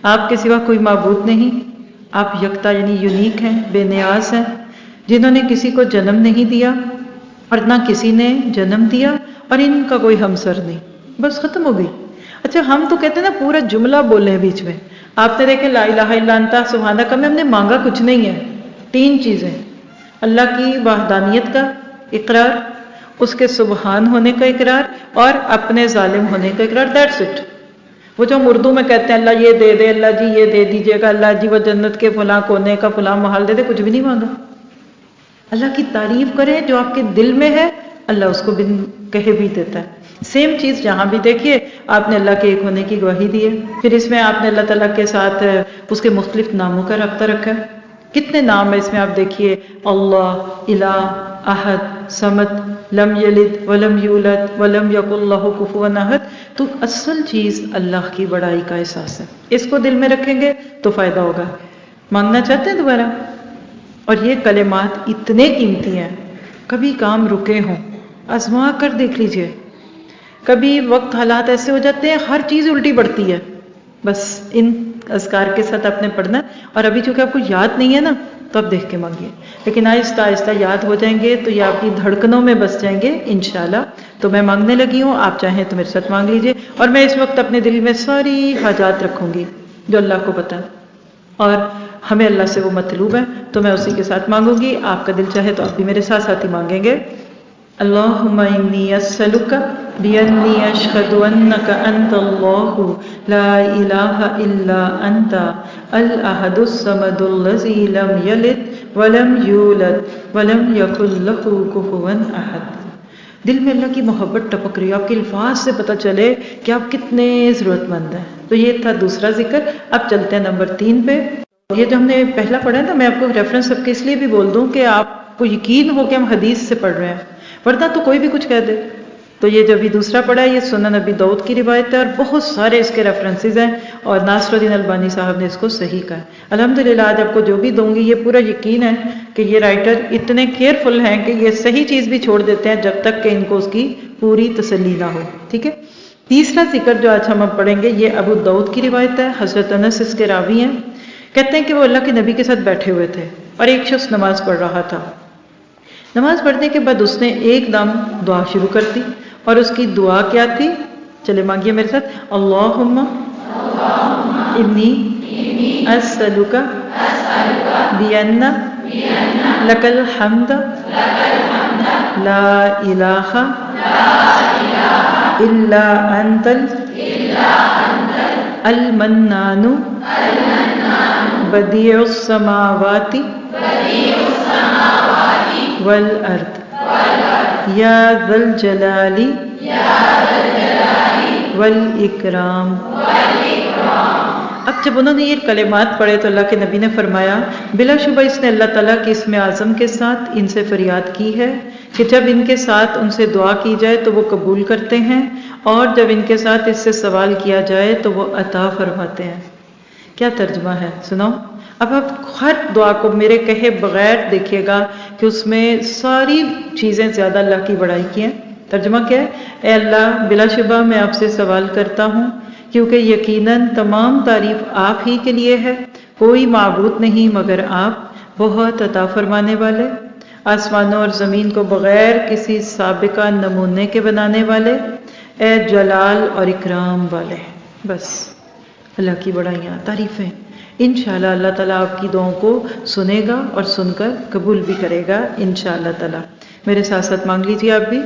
آپ کے سوا کوئی معبود نہیں. آپ یکتا یعنی یونیک ہیں، بے نیاز ہیں، جنہوں نے کسی کو جنم نہیں دیا اور نہ کسی نے جنم دیا، اور ان کا کوئی ہمسر نہیں. بس ختم ہو گئی. اچھا، ہم تو کہتے ہیں نا پورا جملہ بولے ہیں بیچ میں. آپ نے دیکھیں لا الہ الا انت سبحانک میں ہم نے مانگا کچھ نہیں ہے. 3 چیزیں: اللہ کی وحدانیت کا اقرار، اس کے سبحان ہونے کا اقرار، اور اپنے ظالم ہونے کا اقرار. That's it. وہ جو ہم اردو میں کہتے ہیں اللہ یہ دے دے، اللہ جی یہ دے دیجئے گا، اللہ جی وہ جنت کے فلاں کونے کا فلاں محل دے دے، کچھ بھی نہیں مانگا. اللہ کی تعریف کریں جو آپ کے دل میں ہے، اللہ اس کو بن کہے بھی دیتا ہے. سیم چیز جہاں بھی دیکھیے، آپ نے اللہ کے ایک ہونے کی گواہی دی ہے. پھر اس میں آپ نے اللہ تعالیٰ کے ساتھ اس کے مختلف ناموں کا رابطہ رکھا ہے. کتنے نام ہے اس میں آپ دیکھیے: اللہ، الہ، احد، صمد، لم یلد ولم یولد ولم یکن لہ کفوا احد. تو اصل چیز اللہ کی بڑائی کا احساس ہے. اس کو دل میں رکھیں گے تو فائدہ ہوگا. مانگنا چاہتے ہیں دوبارہ؟ اور یہ کلمات اتنے قیمتی ہیں، کبھی کام رکے ہوں آزما کر دیکھ لیجئے. کبھی وقت حالات ایسے ہو جاتے ہیں ہر چیز الٹی پڑتی ہے، بس ان اذکار کے ساتھ آپ نے پڑھنا. اور ابھی چونکہ آپ کو یاد نہیں ہے نا تو آپ دیکھ کے مانگیے، لیکن آہستہ آہستہ یاد ہو جائیں گے تو یہ آپ کی دھڑکنوں میں بس جائیں گے انشاءاللہ. تو میں مانگنے لگی ہوں، آپ چاہیں تو میرے ساتھ مانگ لیجئے. اور میں اس وقت اپنے دل میں ساری حاجات رکھوں گی جو اللہ کو پتہ ہے، اور ہمیں اللہ سے وہ مطلوب ہے تو میں اسی کے ساتھ مانگوں گی. آپ کا دل چاہے تو آپ بھی میرے ساتھ ساتھ ہی مانگیں گے. اللہم انی اسألک بانی اشہد انک انت اللہ لا الہ الا انت الاحد الصمد الذی لم یلد ولم یولد ولم یکن لہ کفوا احد. دل میں اللہ کی محبت ٹپک رہی ہے، آپ کے الفاظ سے پتہ چلے کہ آپ کتنے ضرورت مند ہیں. تو یہ تھا دوسرا ذکر. اب چلتے ہیں نمبر 3 پہ. یہ جو ہم نے پہلا پڑھا ہے نا، میں آپ کو ریفرنس سب کے اس لیے بھی بول دوں کہ آپ کو یقین ہو کہ ہم حدیث سے پڑھ رہے ہیں، ورنہ تو کوئی بھی کچھ کہہ دے. تو یہ جو ابھی دوسرا پڑھا ہے یہ سنن ابی داؤد کی روایت ہے اور بہت سارے اس کے ریفرنسز ہیں اور ناصر الدین البانی صاحب نے اس کو صحیح کہا ہے۔ الحمدللہ آج آپ کو جو بھی دوں گی یہ پورا یقین ہے کہ یہ رائٹر اتنے کیئرفل ہیں کہ یہ صحیح چیز بھی چھوڑ دیتے ہیں جب تک کہ ان کو اس کی پوری تسلی نہ ہو، ٹھیک ہے۔ تیسرا ذکر جو آج ہم اب پڑھیں گے یہ ابو داؤد کی روایت ہے، حضرت انس اس کے راوی ہیں۔ کہتے ہیں کہ وہ اللہ کے نبی کے ساتھ بیٹھے ہوئے تھے اور ایک شخص نماز پڑھ رہا تھا۔ نماز پڑھنے کے بعد اس نے ایک دم دعا شروع کر دی اور اس کی دعا کیا تھی؟ چلے مانگیے میرے ساتھ، اللہم انی اسألک بأن لک الحمد لا الہ الا انت المنان بدیع السماوات والارض یا ذا الجلال والاکرام۔ اب جب انہوں نے یہ کلمات پڑھے تو اللہ کے نبی نے فرمایا بلا شبہ اس نے اللہ تعالیٰ کی اسم اعظم کے ساتھ ان سے فریاد کی ہے کہ جب ان کے ساتھ ان سے دعا کی جائے تو وہ قبول کرتے ہیں اور جب ان کے ساتھ اس سے سوال کیا جائے تو وہ عطا فرماتے ہیں۔ کیا ترجمہ ہے سنو۔ اب آپ ہر دعا کو میرے کہے بغیر دیکھیے گا کہ اس میں ساری چیزیں زیادہ اللہ کی بڑائی کی ہیں۔ ترجمہ کیا ہے؟ اے اللہ بلا شبہ میں آپ سے سوال کرتا ہوں کیونکہ یقیناً تمام تعریف آپ ہی کے لیے ہے، کوئی معبود نہیں مگر آپ، بہت عطا فرمانے والے، آسمانوں اور زمین کو بغیر کسی سابقہ نمونے کے بنانے والے، اے جلال اور اکرام والے۔ بس اللہ کی بڑائیاں تعریفیں۔ انشاءاللہ اللہ تعالیٰ آپ کی دعاؤں کو سنے گا اور سن کر قبول بھی کرے گا انشاءاللہ تعالیٰ۔ میرے ساتھ ساتھ مانگ لیجیے آپ بھی،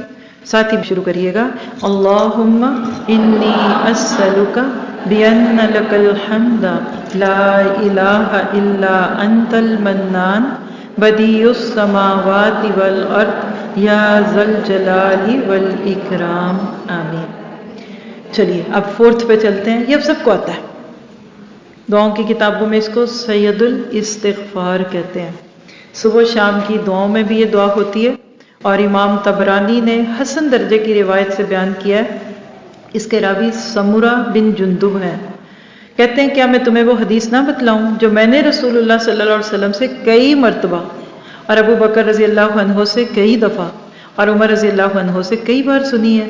ساتھ ہی شروع کریے گا، اللہم انی اسألک بأن لک الحمد لا الہ الا انت المنان بدیع السماوات والارض یا ذا الجلال والاکرام، آمین۔ چلیے اب فورتھ پہ چلتے ہیں۔ یہ اب سب کو آتا ہے، دعاؤں کی کتابوں میں اس کو سید الاستغفار کہتے ہیں۔ صبح شام کی دعاؤں میں بھی یہ دعا ہوتی ہے اور امام طبرانی نے حسن درجے کی روایت سے بیان کیا ہے۔ اس کے راوی سمرہ بن جندب ہیں۔ کہتے ہیں کیا میں تمہیں وہ حدیث نہ بتلاؤں جو میں نے رسول اللہ صلی اللہ علیہ وسلم سے کئی مرتبہ اور ابو بکر رضی اللہ عنہ سے کئی دفعہ اور عمر رضی اللہ عنہ سے کئی بار سنی ہے؟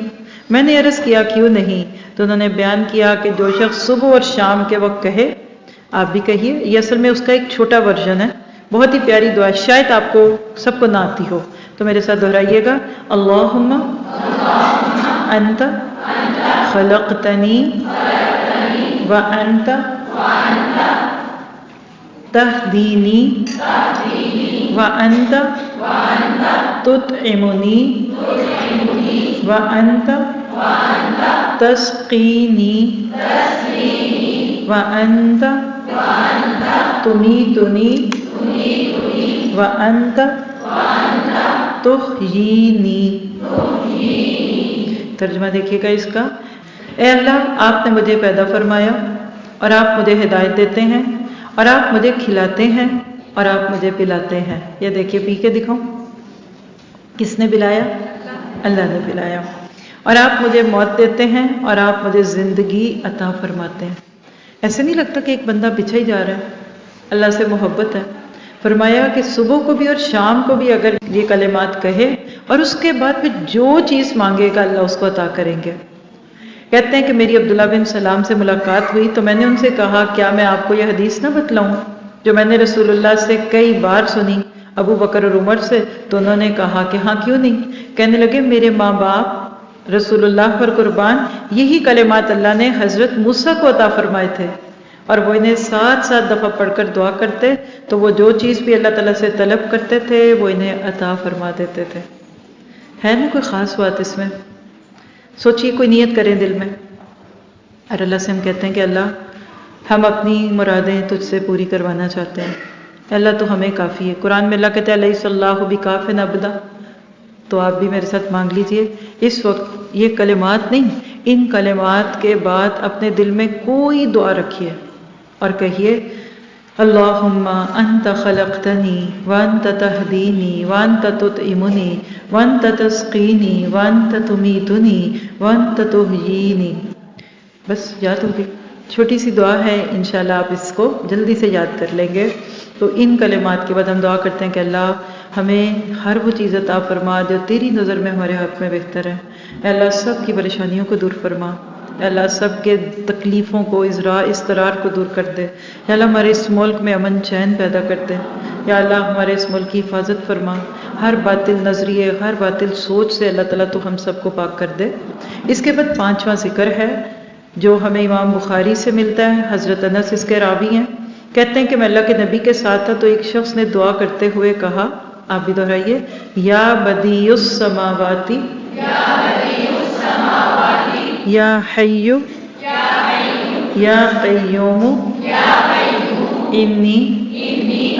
میں نے عرض کیا کیوں نہیں؟ تو انہوں نے بیان کیا کہ جو شخص صبح اور شام کے وقت کہے، آپ بھی کہیے، یہ اصل میں اس کا ایک چھوٹا ورژن ہے، بہت ہی پیاری دعا، شاید آپ کو سب کو نہ آتی ہو تو میرے ساتھ دہرائیے گا، اللہم انت خلقتنی وانت تہدینی وانت تطعمنی وانت تسقینی وانت تمیتنی وانت تحیینی۔ ترجمہ دیکھیے گا اس کا، اے اللہ آپ نے مجھے پیدا فرمایا اور آپ مجھے ہدایت دیتے ہیں اور آپ مجھے کھلاتے ہیں اور آپ مجھے پلاتے ہیں۔ یہ دیکھیے پی کے دکھاؤں، کس نے پلایا؟ اللہ نے پلایا۔ اور آپ مجھے موت دیتے ہیں اور آپ مجھے زندگی عطا فرماتے ہیں۔ ایسے نہیں لگتا کہ ایک بندہ بچھا ہی جا رہا ہے؟ اللہ سے محبت ہے۔ فرمایا کہ صبح کو بھی اور شام کو بھی اگر یہ کلمات کہے اور اس کے بعد پھر جو چیز مانگے گا اللہ اس کو عطا کریں گے۔ کہتے ہیں کہ میری عبداللہ بن سلام سے ملاقات ہوئی تو میں نے ان سے کہا کیا میں آپ کو یہ حدیث نہ بتلاؤں جو میں نے رسول اللہ سے کئی بار سنی، ابو بکر اور عمر سے؟ تو انہوں نے کہا کہ ہاں کیوں نہیں۔ کہنے لگے میرے ماں باپ رسول اللہ پر قربان، یہی کلمات اللہ نے حضرت موسیٰ کو عطا فرمائے تھے اور وہ انہیں 7 دفعہ پڑھ کر دعا کرتے تو وہ جو چیز بھی اللہ تعالیٰ سے طلب کرتے تھے وہ انہیں عطا فرما دیتے تھے۔ ہے نا کوئی خاص بات اس میں؟ سوچئے، کوئی نیت کریں دل میں اور اللہ سے ہم کہتے ہیں کہ اللہ ہم اپنی مرادیں تجھ سے پوری کروانا چاہتے ہیں، اللہ تو ہمیں کافی ہے۔ قرآن میں اللہ کہتے ہیں علیہ اللہ بکاف عبدا، تو آپ بھی میرے ساتھ مانگ لیجئے اس وقت یہ کلمات نہیں، ان کلمات کے بعد اپنے دل میں کوئی دعا رکھیے اور کہیے اللہم انت خلقتنی وانت تہدینی وانت تطعمنی وانت تسقینی وانت تمیتنی وانت تحیینی. بس یاد ہوگی. چھوٹی سی دعا ہے، انشاءاللہ آپ اس کو جلدی سے یاد کر لیں گے. تو ان کلمات کے بعد ہم دعا کرتے ہیں کہ اللہ ہمیں ہر وہ چیز عطا فرما جو تیری نظر میں ہمارے حق میں بہتر ہے. اے اللہ سب کی پریشانیوں کو دور فرما. اے اللہ سب کے تکلیفوں کو، اضطرار کو دور کر دے. یا اللہ ہمارے اس ملک میں امن چین پیدا کر دے. یا اللہ ہمارے اس ملک کی حفاظت فرما. ہر باطل نظریے، ہر باطل سوچ سے اللہ تعالیٰ تو ہم سب کو پاک کر دے. اس کے بعد 5واں ذکر ہے جو ہمیں امام بخاری سے ملتا ہے. حضرت انس اس کے راوی ہیں. کہتے ہیں کہ میں اللہ کے نبی کے ساتھ تھا تو ایک شخص نے دعا کرتے ہوئے کہا، آپ بھی دہرائیے، یا بدیع السماواتی یا حی یا قیوم انی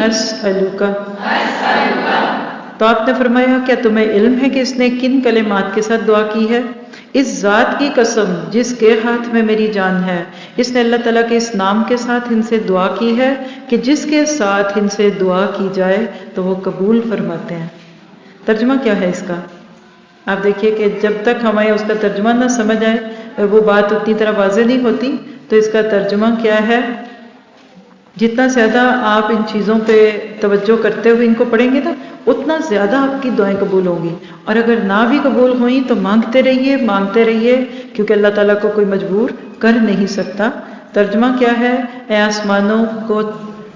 اسألک. تو آپ نے فرمایا کیا تمہیں علم ہے کہ اس نے کن کلمات کے ساتھ دعا کی ہے؟ اس ذات کی قسم جس کے ہاتھ میں میری جان ہے، اس نے اللہ تعالیٰ کے اس نام کے ساتھ ان سے دعا کی ہے کہ جس کے ساتھ ان سے دعا کی جائے تو وہ قبول فرماتے ہیں. ترجمہ کیا ہے اس کا؟ آپ دیکھیے کہ جب تک ہمیں اس کا ترجمہ نہ سمجھ آئے وہ بات اتنی طرح واضح نہیں ہوتی. تو اس کا ترجمہ کیا ہے؟ جتنا زیادہ آپ ان چیزوں پہ توجہ کرتے ہوئے ان کو پڑھیں گے نا، اتنا زیادہ آپ کی دعائیں قبول ہوں گی. اور اگر نہ بھی قبول ہوئیں تو مانگتے رہیے کیونکہ اللہ تعالیٰ کو کوئی مجبور کر نہیں سکتا. ترجمہ کیا ہے؟ اے آسمانوں کو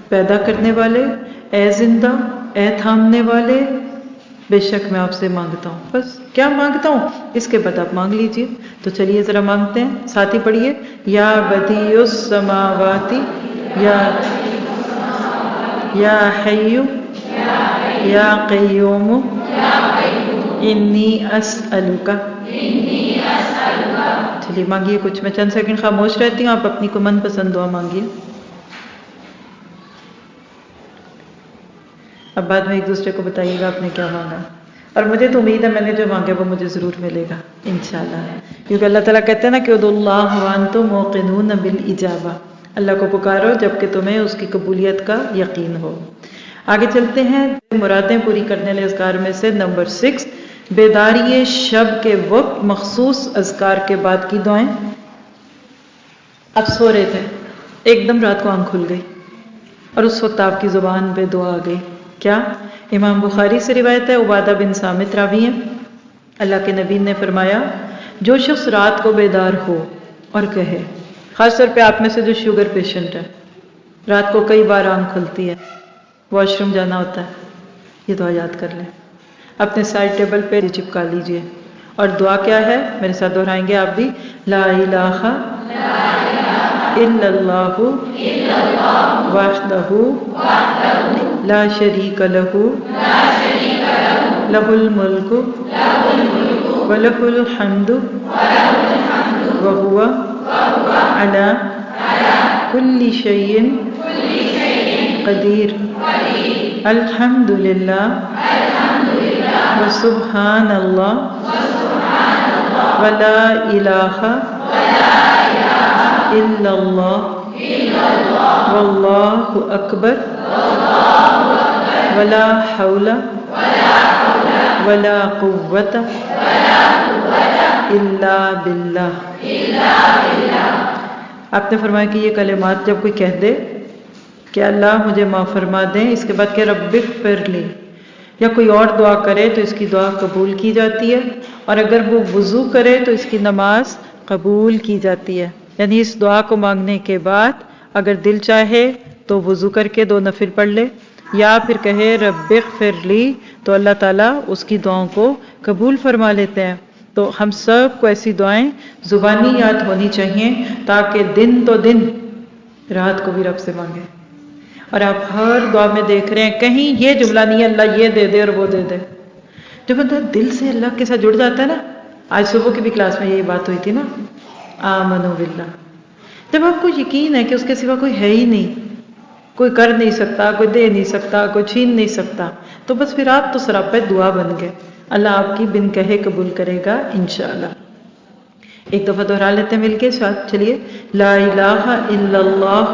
پیدا کرنے والے، اے زندہ، اے تھامنے والے، بے شک میں آپ سے مانگتا ہوں. بس کیا مانگتا ہوں اس کے بعد آپ مانگ لیجئے. تو چلیے ذرا مانگتے ہیں، ساتھ ہی پڑھیے، یا بدیع السماواتی یا حی یا قیوم انی اسألک. چلیے مانگیے کچھ. میں چند سیکنڈ خاموش رہتی ہوں، آپ اپنی کو من پسند دعا مانگیے. اب بعد میں ایک دوسرے کو بتائیے گا آپ نے کیا مانگا. اور مجھے تو امید ہے میں نے جو مانگا وہ مجھے ضرور ملے گا انشاءاللہ. کیونکہ اللہ تعالیٰ کہتے ہیں نا کہ ادعوا اللہ وانتم موقنون بالاجابہ، اللہ کو پکارو جبکہ تمہیں اس کی قبولیت کا یقین ہو. آگے چلتے ہیں. مرادیں پوری کرنے والے اذکار میں سے نمبر 6، بیداری شب کے وقت مخصوص اذکار کے بعد کی دعائیں. آپ سو رہے تھے، ایک دم رات کو آنکھ کھل گئی اور اس وقت آپ کی زبان پہ دعا آ گئی. کیا؟ امام بخاری سے روایت ہے، عبادہ بن صامت راوی ہیں. اللہ کے نبی نے فرمایا جو شخص رات کو بیدار ہو اور کہے، خاص طور پہ آپ میں سے جو شوگر پیشنٹ ہے، رات کو کئی بار آنکھ کھلتی ہے، واش روم جانا ہوتا ہے، یہ دعا یاد کر لیں. اپنے سائڈ ٹیبل پہ چپکا لیجئے. اور دعا کیا ہے؟ میرے ساتھ دہرائیں گے آپ بھی، لا الہ الا اللہ وحدہ لا شریک لہ لہ الملک ولہ الحمد وہو علی کل شیء قدیر الحمد للہ وسبحان اللہ ولا الہ الا اللہ واللہ اکبر ولا حول ولا قوت الا باللہ. آپ نے فرمایا کہ یہ کلمات جب کوئی کہہ دے کہ اللہ مجھے معاف فرما دیں، اس کے بعد کہ رب اغفر لی، یا کوئی اور دعا کرے تو اس کی دعا قبول کی جاتی ہے. اور اگر وہ وضو کرے تو اس کی نماز قبول کی جاتی ہے. یعنی اس دعا کو مانگنے کے بعد اگر دل چاہے تو وضو کر کے 2 نفل پڑھ لے، یا پھر کہے رب اغفر لی، تو اللہ تعالیٰ اس کی دعاؤں کو قبول فرما لیتے ہیں. تو ہم سب کو ایسی دعائیں زبانی یاد ہونی چاہیے تاکہ دن تو دن رات کو بھی رب سے مانگیں. اور آپ ہر دعا میں دیکھ رہے ہیں کہیں یہ جملہ نہیں ہے اللہ یہ دے دے اور وہ دے دے. جو بندہ دل سے اللہ کے ساتھ جڑ جاتا ہے نا، آج صبح کی بھی کلاس میں یہی بات ہوئی تھی نا، آمنو باللہ. جب آپ کو یقین ہے کہ اس کے سوا کوئی ہے ہی نہیں، کوئی کر نہیں سکتا، کوئی دے نہیں سکتا، کوئی چھین نہیں سکتا، تو بس پھر آپ تو سراپے دعا بن گئے. اللہ آپ کی بن کہے قبول کرے گا انشاءاللہ. ایک دفعہ دہرا لیتے ہیں مل کے ساتھ. چلیے، لا الہ الا اللہ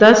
10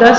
10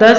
10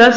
10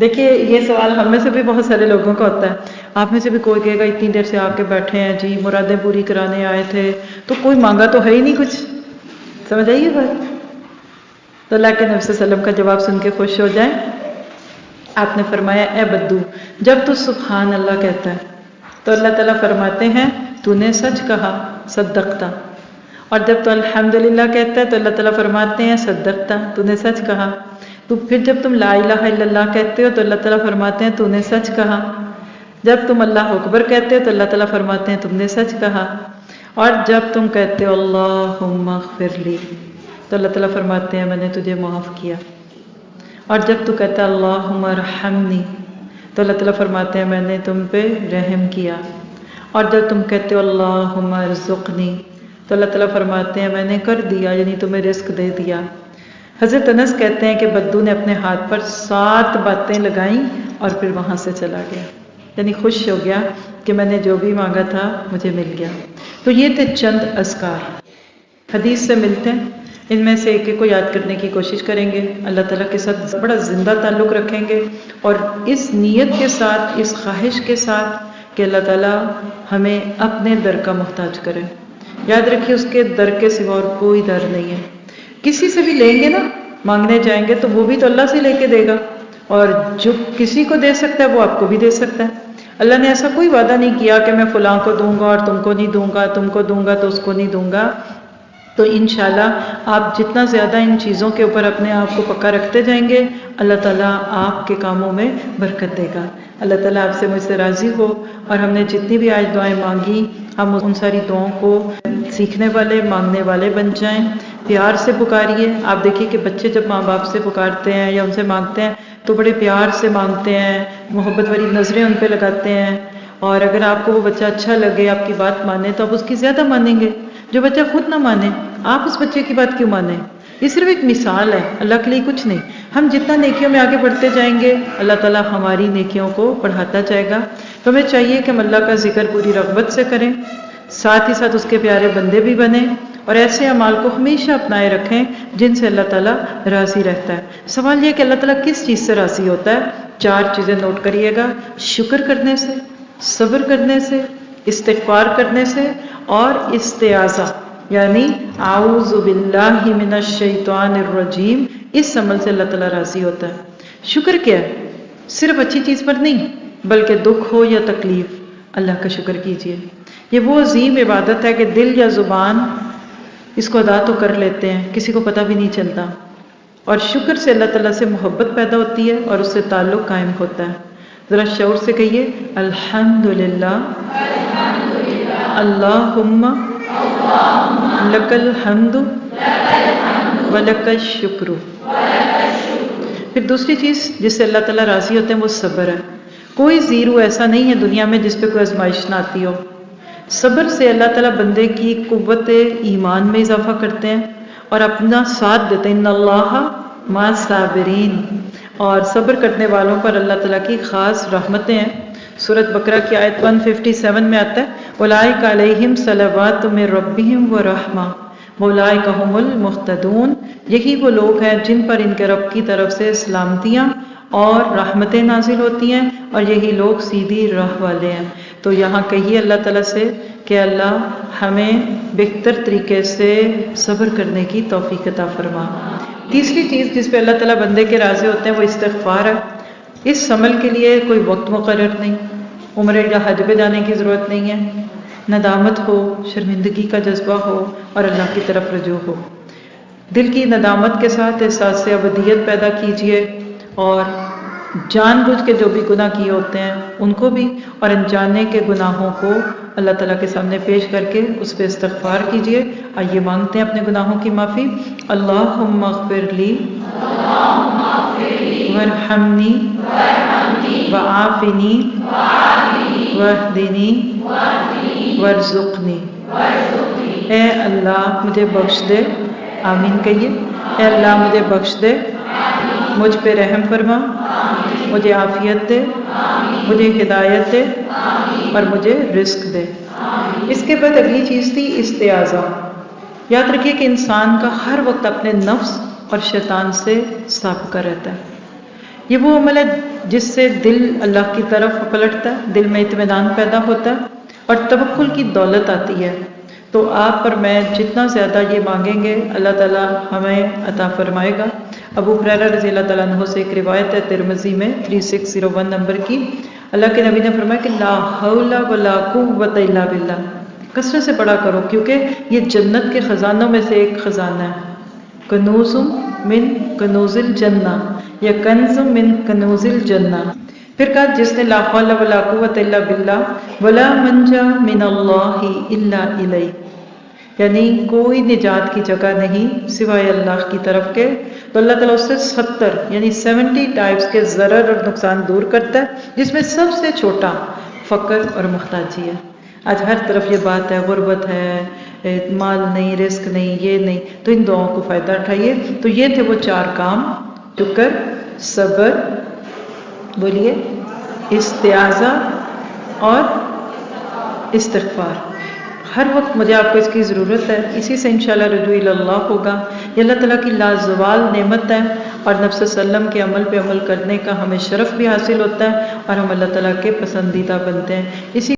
دیکھیے یہ سوال ہم میں سے بھی بہت سارے لوگوں کا ہوتا ہے. آپ میں سے بھی کوئی کہے گا اتنی دیر سے آ کے بیٹھے ہیں جی مرادیں پوری کرانے آئے تھے تو کوئی مانگا تو ہے ہی نہیں کچھ. سمجھ آئیے بات. تو اللہ کے نبی صلی اللہ علیہ وسلم کا جواب سن کے خوش ہو جائیں. آپ نے فرمایا اے بدو جب تو سبحان اللہ کہتا ہے تو اللہ تعالیٰ فرماتے ہیں تو نے سچ کہا صدقتا. اور جب تو الحمدللہ کہتا ہے تو اللہ تعالیٰ فرماتے ہیں صدقتا تو نے سچ کہا. تو پھر جب تم لا الہ الا اللہ کہتے ہو تو اللہ تعالیٰ فرماتے ہیں تو نے سچ کہا. جب تم اللہ اکبر کہتے ہو تو اللہ تعالیٰ فرماتے ہیں تم نے سچ کہا. اور جب تم کہتے ہو اللہم اغفر لی تو اللہ تعالیٰ فرماتے ہیں میں نے تجھے معاف کیا. اور جب تو کہتا ہے اللہم ارحمنی تو اللہ تعالیٰ فرماتے ہیں میں نے تم پہ رحم کیا. اور جب تم کہتے ہو اللہم ارزقنی تو اللہ تعالیٰ فرماتے ہیں میں نے کر دیا یعنی تمہیں رزق دے دیا. حضرت انس کہتے ہیں کہ بدو نے اپنے ہاتھ پر 7 باتیں لگائیں اور پھر وہاں سے چلا گیا یعنی خوش ہو گیا کہ میں نے جو بھی مانگا تھا مجھے مل گیا. تو یہ تھے چند اذکار حدیث سے ملتے ہیں. ان میں سے ایک ایک کو یاد کرنے کی کوشش کریں گے. اللہ تعالیٰ کے ساتھ بڑا زندہ تعلق رکھیں گے اور اس نیت کے ساتھ اس خواہش کے ساتھ کہ اللہ تعالیٰ ہمیں اپنے در کا محتاج کرے. یاد رکھیے اس کے در کے سوا اور کوئی در نہیں ہے. کسی سے بھی لیں گے نا مانگنے جائیں گے تو وہ بھی تو اللہ سے لے کے دے گا اور جو کسی کو دے سکتا ہے وہ آپ کو بھی دے سکتا ہے. اللہ نے ایسا کوئی وعدہ نہیں کیا کہ میں فلاں کو دوں گا اور تم کو نہیں دوں گا, تم کو دوں گا تو اس کو نہیں دوں گا. تو انشاءاللہ آپ جتنا زیادہ ان چیزوں کے اوپر اپنے آپ کو پکا رکھتے جائیں گے اللہ تعالیٰ آپ کے کاموں میں برکت دے گا. اللہ تعالیٰ آپ سے مجھ سے راضی ہو اور ہم نے جتنی بھی آج دعائیں مانگی ہم ان ساری دعاؤں کو سیکھنے والے مانگنے والے بن جائیں. پیار سے پکاریے. آپ دیکھیے کہ بچے جب ماں باپ سے پکارتے ہیں یا ان سے مانگتے ہیں تو بڑے پیار سے مانگتے ہیں, محبت والی نظریں ان پہ لگاتے ہیں. اور اگر آپ کو وہ بچہ اچھا لگے آپ کی بات مانے تو آپ اس کی زیادہ مانیں گے. جو بچہ خود نہ مانے آپ اس بچے کی بات کیوں مانیں؟ یہ صرف ایک مثال ہے, اللہ کے لیے کچھ نہیں. ہم جتنا نیکیوں میں آگے بڑھتے جائیں گے اللہ تعالیٰ ہماری نیکیوں کو بڑھاتا جائے گا. تو ہمیں چاہیے کہ ہم اللہ کا ذکر پوری رغبت سے کریں, ساتھ ہی ساتھ اس کے پیارے بندے بھی بنیں اور ایسے اعمال کو ہمیشہ اپنائے رکھیں جن سے اللہ تعالیٰ راضی رہتا ہے. سوال یہ کہ اللہ تعالیٰ کس چیز سے راضی ہوتا ہے؟ 4 چیزیں نوٹ کریے گا. شکر کرنے سے, صبر کرنے سے, استغفار کرنے سے اور استعاذہ یعنی اعوذ باللہ من الشیطان الرجیم. اس عمل سے اللہ تعالیٰ راضی ہوتا ہے. شکر کیا ہے؟ صرف اچھی چیز پر نہیں بلکہ دکھ ہو یا تکلیف اللہ کا شکر کیجیے. یہ وہ عظیم عبادت ہے کہ دل یا زبان اس کو ادا تو کر لیتے ہیں کسی کو پتہ بھی نہیں چلتا. اور شکر سے اللہ تعالیٰ سے محبت پیدا ہوتی ہے اور اس سے تعلق قائم ہوتا ہے. ذرا شعور سے کہیے الحمدللہ اللہم لک الحمد ولک الشکر. پھر دوسری چیز جس سے اللہ تعالیٰ راضی ہوتے ہیں وہ صبر ہے. کوئی زیرو ایسا نہیں ہے دنیا میں جس پہ کوئی آزمائش نہ آتی ہو. صبر سے اللہ تعالیٰ بندے کی قوت ایمان میں اضافہ کرتے ہیں اور اپنا ساتھ دیتے ہیں. ان اللہ مع الصابرین. اور صبر کرنے والوں پر اللہ تعالیٰ کی خاص رحمتیں ہیں. سورۃ بقرہ کی آیت 157 میں آتا ہے اولئک علیہم صلوات من ربہم ورحمہ اولئک ھم المہتدون. یہی وہ لوگ ہیں جن پر ان کے رب کی طرف سے سلامتیاں اور رحمتیں نازل ہوتی ہیں اور یہی لوگ سیدھی راہ والے ہیں. تو یہاں کہیے اللہ تعالیٰ سے کہ اللہ ہمیں بہتر طریقے سے صبر کرنے کی توفیق عطا فرما. تیسری چیز جس پہ اللہ تعالیٰ بندے کے راضی ہوتے ہیں وہ استغفار ہے. اس عمل کے لیے کوئی وقت مقرر نہیں, عمرے یا حج پہ جانے کی ضرورت نہیں ہے. ندامت ہو, شرمندگی کا جذبہ ہو اور اللہ کی طرف رجوع ہو. دل کی ندامت کے ساتھ احساس ابدیت پیدا کیجیے اور جان بوجھ کے جو بھی گناہ کیے ہوتے ہیں ان کو بھی اور انجانے کے گناہوں کو اللہ تعالیٰ کے سامنے پیش کر کے اس پہ استغفار کیجیے. آئیے مانگتے ہیں اپنے گناہوں کی معافی. اللہم اغفر لی وارحمنی وعافنی واہدنی وارزقنی. اے اللہ مجھے بخش دے. آمین کہیے. اے اللہ مجھے بخش دے, مجھ پہ رحم فرما, مجھے عافیت دے, مجھے ہدایت دے اور مجھے رزق دے. اس کے بعد اگلی چیز تھی استعاذہ. یاد رکھیے کہ انسان کا ہر وقت اپنے نفس اور شیطان سے سابقہ رہتا ہے. یہ وہ عمل ہے جس سے دل اللہ کی طرف پلٹتا ہے، دل میں اطمینان پیدا ہوتا ہے اور توکل کی دولت آتی ہے۔ تو آپ اور میں جتنا زیادہ یہ مانگیں گے اللہ تعالیٰ ہمیں عطا فرمائے گا۔ ابو ہریرہ رضی اللہ تعالیٰ عنہ سے ایک روایت ہے ترمذی میں 3601 نمبر کی، اللہ کے نبی نے فرمایا کہ لا حول ولا قوت الا باللہ، کثرت سے پڑھا کرو کیونکہ یہ جنت کے خزانوں میں سے ایک خزانہ ہے۔ کنوز من کنوز الجنہ یا کنز من کنوز الجنہ۔ پھر کہا جس نے لا حول ولا قوت الا باللہ ولا منجا من اللہ الا الیہ، یعنی کوئی نجات کی جگہ نہیں سوائے اللہ کی طرف کے، تو اللہ تعالیٰ اس سے 70 یعنی 70 ٹائپس کے ضرر اور نقصان دور کرتا ہے، جس میں سب سے چھوٹا فقر اور محتاجی ہے۔ آج ہر طرف یہ بات ہے، غربت ہے، مال نہیں، رزق نہیں، یہ نہیں، تو ان دعاؤں کو فائدہ اٹھائیے۔ تو یہ تھے وہ 4 کام، شکر، صبر، بولیے، استعاذہ اور استغفار۔ ہر وقت مجھے آپ کو اس کی ضرورت ہے، اسی سے انشاءاللہ رجوع اللہ ہوگا۔ یہ اللہ تعالیٰ کی لازوال نعمت ہے، اور نبی صلی اللہ علیہ وسلم کے عمل پہ عمل کرنے کا ہمیں شرف بھی حاصل ہوتا ہے، اور ہم اللہ تعالیٰ کے پسندیدہ بنتے ہیں۔ اسی